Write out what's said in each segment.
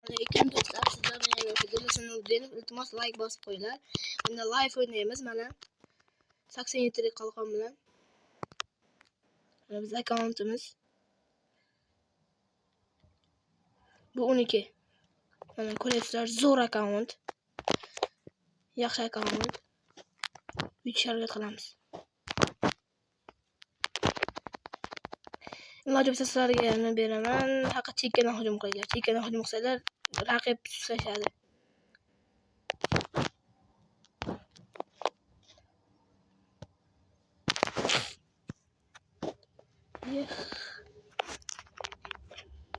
Lekin do'stlar, sizlar bilan Dilshod Nurdinov, iltimos like bosib qo'yinglar. Bunda live o'ynaymiz mana 87 lik qalqon bilan. Biz akkauntimiz bu 12. Mana ko'ryapsizlar, zo'r akkaunt. Yaxshi akkaunt. Yukish harakat qilamiz. Iloji bo'lsa sizlarga yana beraman. Faqat chekkadan hujum qilinglar. Chekkadan hujum qilsanglar, raqib susashadi.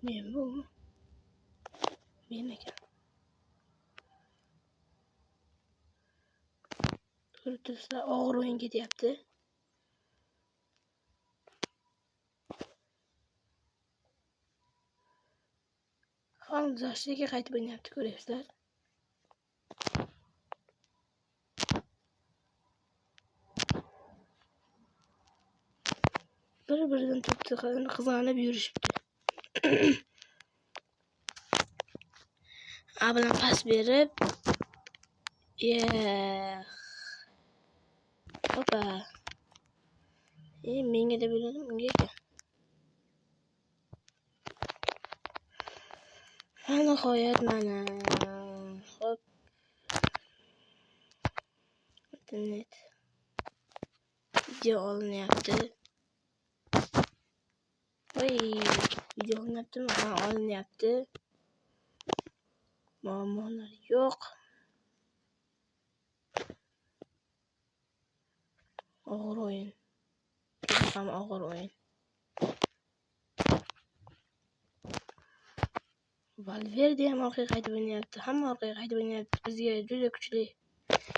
Men bu. Men ekan. Turibsizlar, og'ir o'yin ketyapti. Zashtiga qaytib o'ynayapti, ko'ryapsizlar. Bir-biridan to'pni qizg'anib yurishibdi. A bilan pas berib, Opa. Menga deb o'yladim, unga ekan. Nihoyat mana. Hop. Internet. Video olinyapti. Voy, video olinyaptimi? Ha, olinyapti. Muammolar yo'q. Og'ir o'yin. Ham og'ir o'yin. Valverde ham orqaga qaytib o'ynayapti. Hamma orqaga qaytib o'ynayapti. Bizga juda kuchli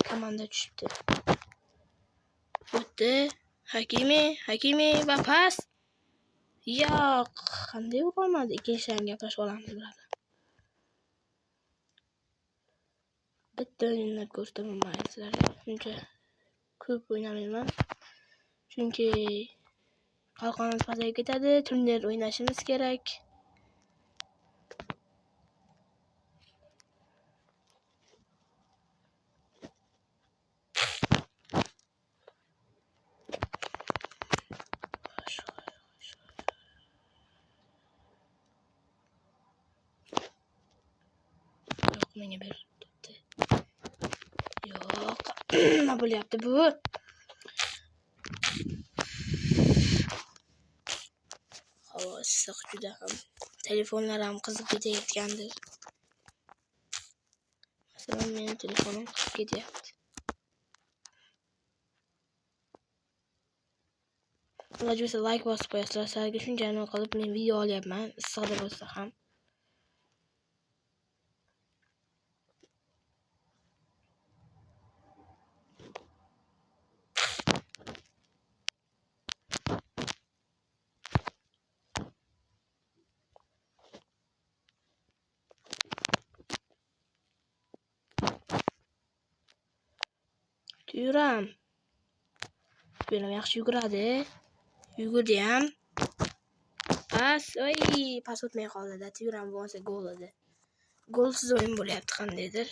komanda tushibdi. O'tdi. Hakimi va pas. Yo'q, qanday urolmadi? Ikkinchidan gaplashib olamiz bilan. Bitta o'yinlar ko'rsataman sizlarga. Shuncha ko'p o'ynamayman. Chunki qalqonimiz pasayib ketadi, turnir o'ynashimiz kerak. Menga beribdi. Yo'q. Nima bo'lyapti bu? Havo issiq juda ham. Telefonlar ham qizib ketayotgandir. Masalan, mening telefonim qizib ketyapti. Iloji bo'lsa like bosib qo'yasizlar. Sizlarga shunchani qilib men video olyapman. Issiqda bo'lsa ham. Yuram yaxshi yuguradi. Yugurdi ham. Pas o'tmay qoldi. Yuram bo'lsa gol edi. Golsiz o'yin bo'lyapti qandaydir.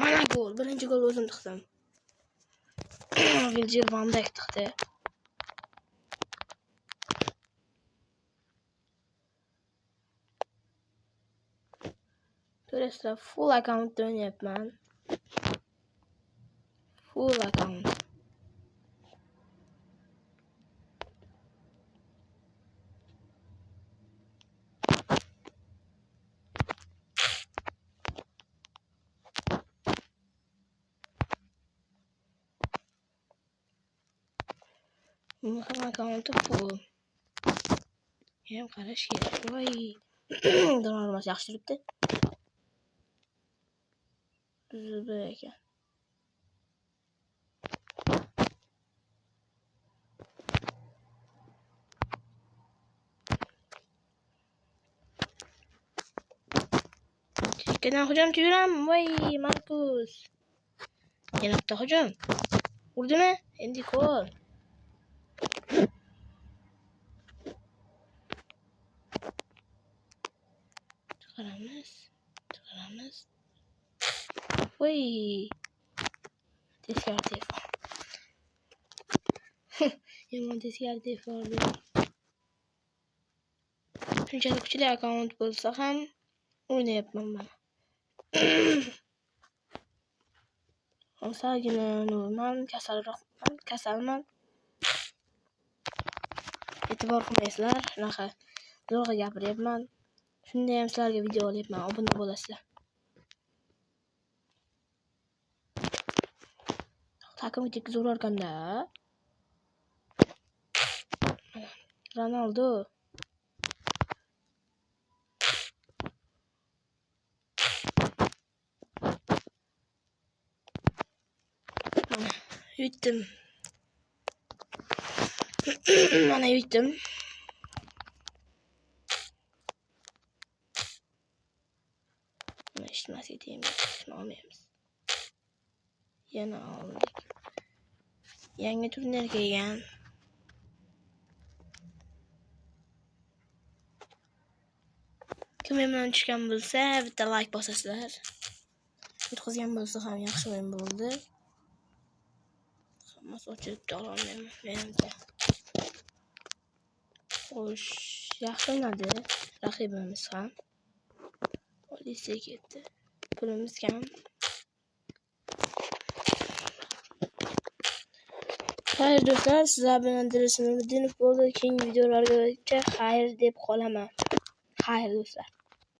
Mana gol. Birinchi gol o'zim tiqdim. Virgil van Dijk tiqdi. Ko'rasizlar, full account o'ynayapman. Full account. Ham account full. Ham qarash kerak. Voy. Daromad yaxshi turibdi. Zubir ekan. Chekkadan hujum Yuram. Voy, Markus. Yana bitta hujum. Urdimi? Endi gol. chiqaramiz. Voy. Teskari telefon. Yomon teskari telefon. Shunchalik kuchli akkaunt bo'lsa ham o'ynayapman mana. Hozirgina nurman, kasalman. E'tibor qilmaysizlar, shunaqa zo'rg'a gapiryapman. Shunda ham sizlarga video olyapman, obuna bo'lasizlar. Takimga zo'r orqanda. Ronaldo. Yutdim. Mana yutdim. Mana ishmas etimiz, olmaymiz. Yana oldik. Yangi turnir kelgan. Kim bilan tushgan bo'lsa, bitta like bosasizlar. Yutqizgan bo'lsa ham yaxshi o'yin bo'ldi. Hammasi ochilib ololmayman, menimcha. Xo'sh, yaxshi o'ynadi raqibimiz ham. Olisa ketdi. Pulimiz kam. Xayr do'stlar, sizlar bilan Dilshod Nuriddinov bo'ldi. Keyingi videolargacha xayr deb qolaman. Xayr do'stlar.